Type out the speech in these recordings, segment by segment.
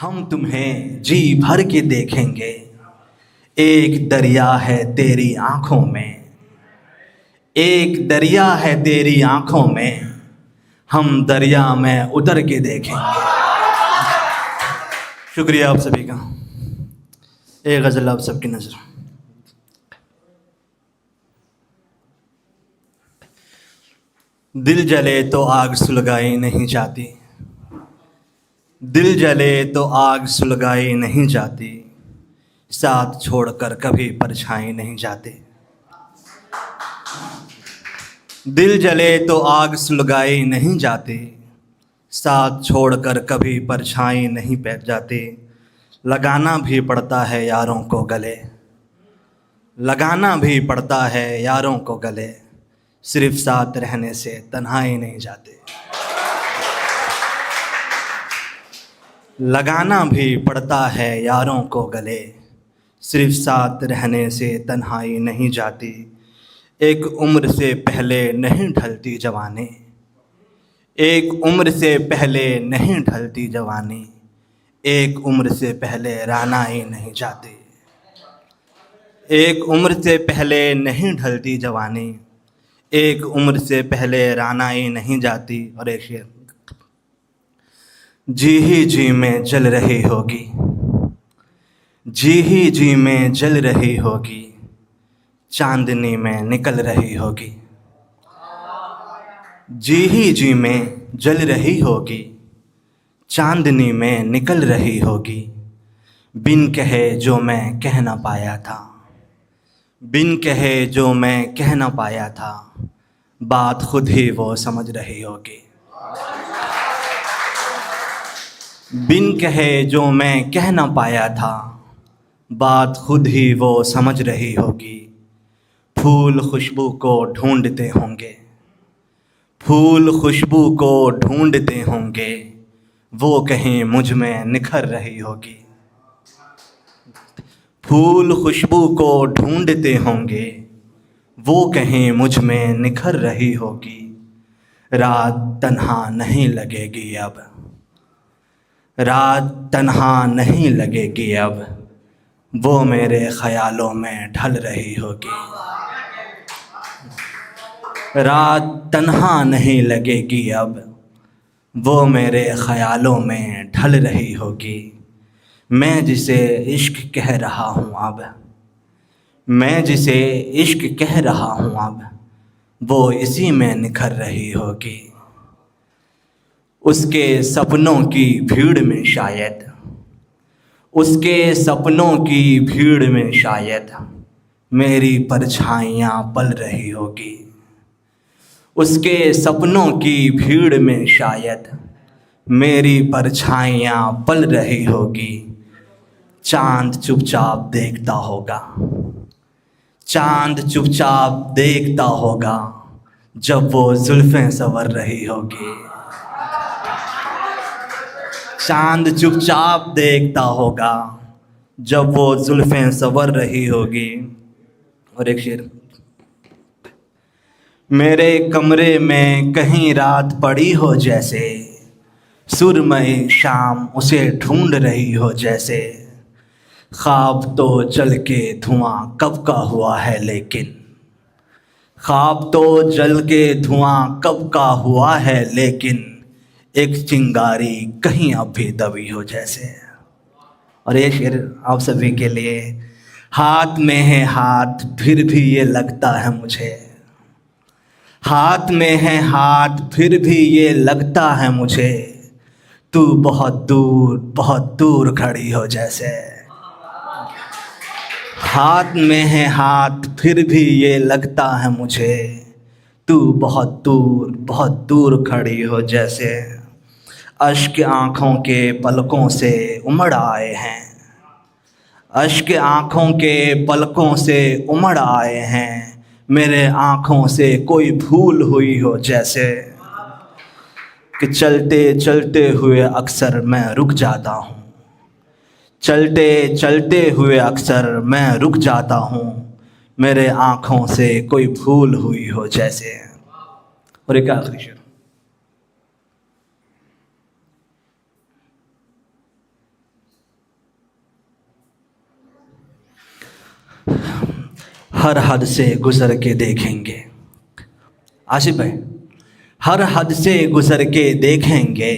हम तुम्हें जी भर के देखेंगे, एक दरिया है तेरी आंखों में, एक दरिया है तेरी आंखों में, हम दरिया में उतर के देखेंगे। शुक्रिया आप सभी का। एक गज़ल आप सबकी नज़र। दिल जले तो आग सुलगाई नहीं जाती, दिल जले तो आग सुलगाई नहीं जाती, साथ छोड़कर कभी परछाई नहीं जाती। दिल जले तो आग सुलगाई नहीं जाती, साथ छोड़कर कभी परछाई नहीं बैठ जाती। लगाना भी पड़ता है यारों को गले, लगाना भी पड़ता है यारों को गले, सिर्फ साथ रहने से तन्हाई नहीं जाती। लगाना भी पड़ता है यारों को गले, सिर्फ साथ रहने से तन्हाई नहीं जाती। एक उम्र से पहले नहीं ढलती जवानी, एक उम्र से पहले नहीं ढलती जवानी, एक उम्र से पहले रानाई नहीं जाती। एक उम्र से पहले नहीं ढलती जवानी, एक उम्र से पहले रानाई नहीं जाती। और एक शेर, जी ही जी में जल रही होगी, जी ही जी में जल रही होगी, चांदनी में निकल रही होगी। जी ही जी में जल रही होगी, चांदनी में निकल रही होगी। बिन कहे जो मैं कह ना पाया था, बिन कहे जो मैं कह ना पाया था, बात खुद ही वो समझ रही होगी। बिन कहे जो मैं कह ना पाया था, बात खुद ही वो समझ रही होगी। फूल खुशबू को ढूंढते होंगे, फूल खुशबू को ढूंढते होंगे, वो कहीं मुझ में निखर रही होगी। फूल खुशबू को ढूंढते होंगे, वो कहीं मुझ में निखर रही होगी। रात तन्हा नहीं लगेगी अब, रात तन्हा नहीं लगेगी अब, वो मेरे ख्यालों में ढल रही होगी। रात तन्हा नहीं लगेगी अब, वो मेरे ख़यालों में ढल रही होगी। मैं जिसे इश्क कह रहा हूँ अब, मैं जिसे इश्क कह रहा हूँ अब, वो इसी में निखर रही होगी। उसके सपनों की भीड़ में शायद, उसके सपनों की भीड़ में शायद, मेरी परछाइयाँ पल रही होगी। उसके सपनों की भीड़ में शायद, मेरी परछाइयाँ पल रही होगी। चांद चुपचाप देखता होगा, चांद चुपचाप देखता होगा, जब वो जुल्फ़ें संवर रही होगी। चांद चुपचाप देखता होगा, जब वो जुल्फ़ें संवर रही होगी। और एक शेर, मेरे कमरे में कहीं रात पड़ी हो जैसे, सुरमई शाम उसे ढूंढ रही हो जैसे। ख्वाब तो जल के धुआं कब का हुआ है लेकिन, ख्वाब तो जल के धुआं कब का हुआ है लेकिन, एक चिंगारी कहीं अब भी दबी हो जैसे। और ये शेर आप सभी के लिए। हाथ में है हाथ फिर भी ये लगता है मुझे, हाथ में है हाथ फिर भी ये लगता है मुझे, तू बहुत दूर खड़ी हो जैसे। हाथ में है हाथ फिर भी ये लगता है मुझे, तू बहुत दूर खड़ी हो जैसे। अश्क आँखों के पलकों से उमड़ आए हैं, अश्क आँखों के पलकों से उमड़ आए हैं, मेरे आँखों से कोई भूल हुई हो जैसे। कि चलते चलते हुए अक्सर मैं रुक जाता हूँ, चलते चलते हुए अक्सर मैं रुक जाता हूँ, मेरे आँखों से कोई भूल हुई हो जैसे। और एक आखिरी शेर, हर हद से गुज़र के देखेंगे। आसिफ भाई, हर हद से गुज़र के देखेंगे,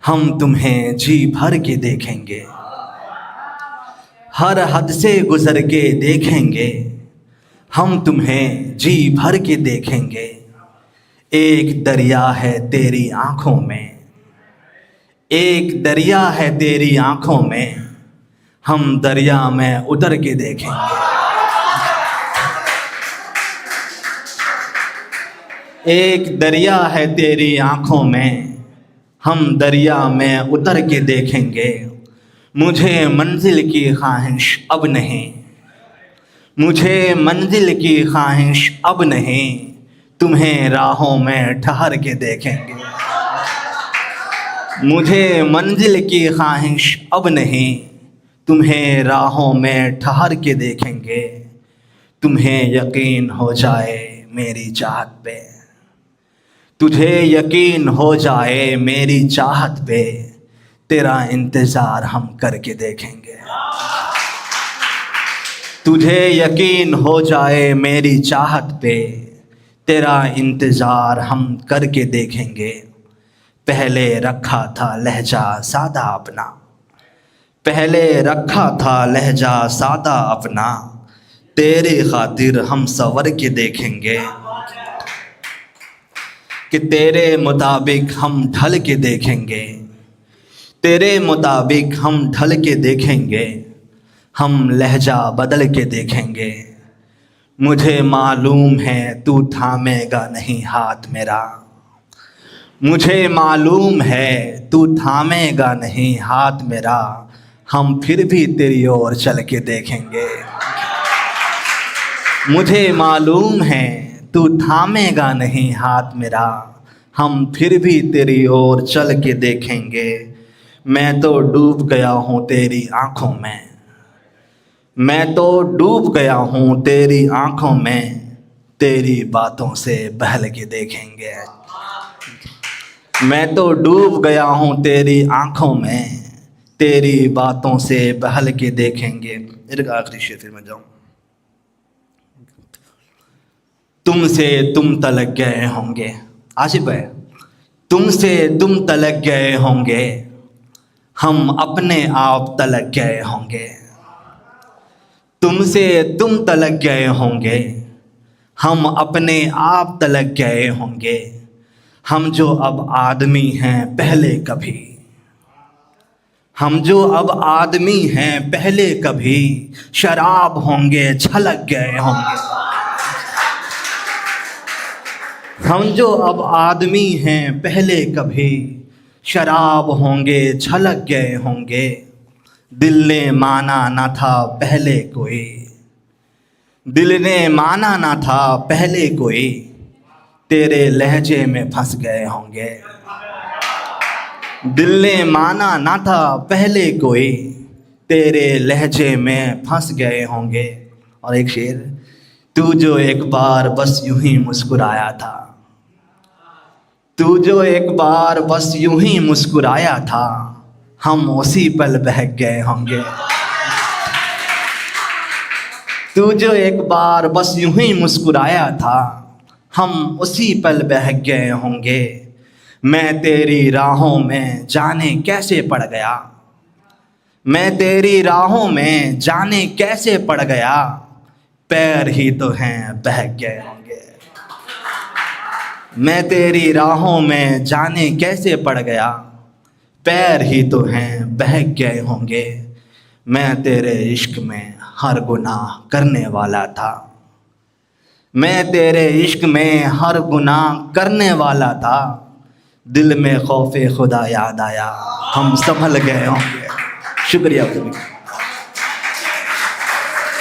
हम तुम्हें जी भर के देखेंगे। हर हद से गुज़र के देखेंगे, हम तुम्हें जी भर के देखेंगे। एक दरिया है तेरी आँखों में, एक दरिया है तेरी आँखों में, हम दरिया में उतर के देखेंगे। एक दरिया है तेरी आँखों में, हम दरिया में उतर के देखेंगे। मुझे मंजिल की ख्वाहिश अब नहीं, मुझे मंजिल की ख्वाहिश अब नहीं, तुम्हें राहों में ठहर के देखेंगे। मुझे मंजिल की ख्वाहिश अब नहीं, तुम्हें राहों में ठहर के देखेंगे। तुम्हें यकीन हो जाए मेरी चाहत पे, तुझे यकीन हो जाए मेरी चाहत पे, तेरा इंतज़ार हम करके देखेंगे। तुझे यकीन हो जाए मेरी चाहत पे, तेरा इंतज़ार हम करके देखेंगे। पहले रखा था लहजा सादा अपना, पहले रखा था लहजा सादा अपना, तेरी खातिर हम संवर के देखेंगे। कि तेरे मुताबिक हम ढल के देखेंगे, तेरे मुताबिक हम ढल के देखेंगे, हम लहजा बदल के देखेंगे। मुझे मालूम है तू थामेगा नहीं हाथ मेरा, मुझे मालूम है तू थामेगा नहीं हाथ मेरा, हम फिर भी तेरी ओर चल के देखेंगे। मुझे मालूम है तू थामेगा नहीं हाथ मेरा, हम फिर भी तेरी ओर चल के देखेंगे। मैं तो डूब गया हूँ तेरी आँखों में, मैं तो डूब गया हूँ तेरी आँखों में, तेरी बातों से बहल के देखेंगे। मैं तो डूब गया हूँ तेरी आँखों में, तेरी बातों से बहल के देखेंगे। एक आखिरी शेर फिर मैं जाऊँ। तुमसे तुम तलक गए होंगे, आसिफ है, तुमसे तुम तलक गए होंगे, हम अपने आप तलक गए होंगे। तुमसे तुम तलक गए होंगे, हम अपने आप तलक गए होंगे। हम जो अब आदमी हैं पहले कभी, हम जो अब आदमी हैं पहले कभी, शराब होंगे छलक गए होंगे। हम जो अब आदमी हैं पहले कभी, शराब होंगे छलक गए होंगे। दिल ने माना ना था पहले कोई, दिल ने माना ना था पहले कोई, तेरे लहजे में फंस गए होंगे। दिल ने माना ना था पहले कोई, तेरे लहजे में फंस गए होंगे। और एक शेर, तू जो एक बार बस यूं ही मुस्कुराया था, तू जो एक बार बस यूं ही मुस्कुराया था, हम उसी पल बहक गए होंगे। तू जो एक बार बस यूं ही मुस्कुराया था, हम उसी पल बहक गए होंगे। मैं तेरी राहों में जाने कैसे पड़ गया, मैं तेरी राहों में जाने कैसे पड़ गया, पैर ही तो हैं बहक गए होंगे। मैं तेरी राहों में जाने कैसे पड़ गया, पैर ही तो हैं बहक गए होंगे। मैं तेरे इश्क में हर गुनाह करने वाला था, मैं तेरे इश्क में हर गुनाह करने वाला था। दिल में खौफे खुदा याद आया, हम संभल गए होंगे। शुक्रिया।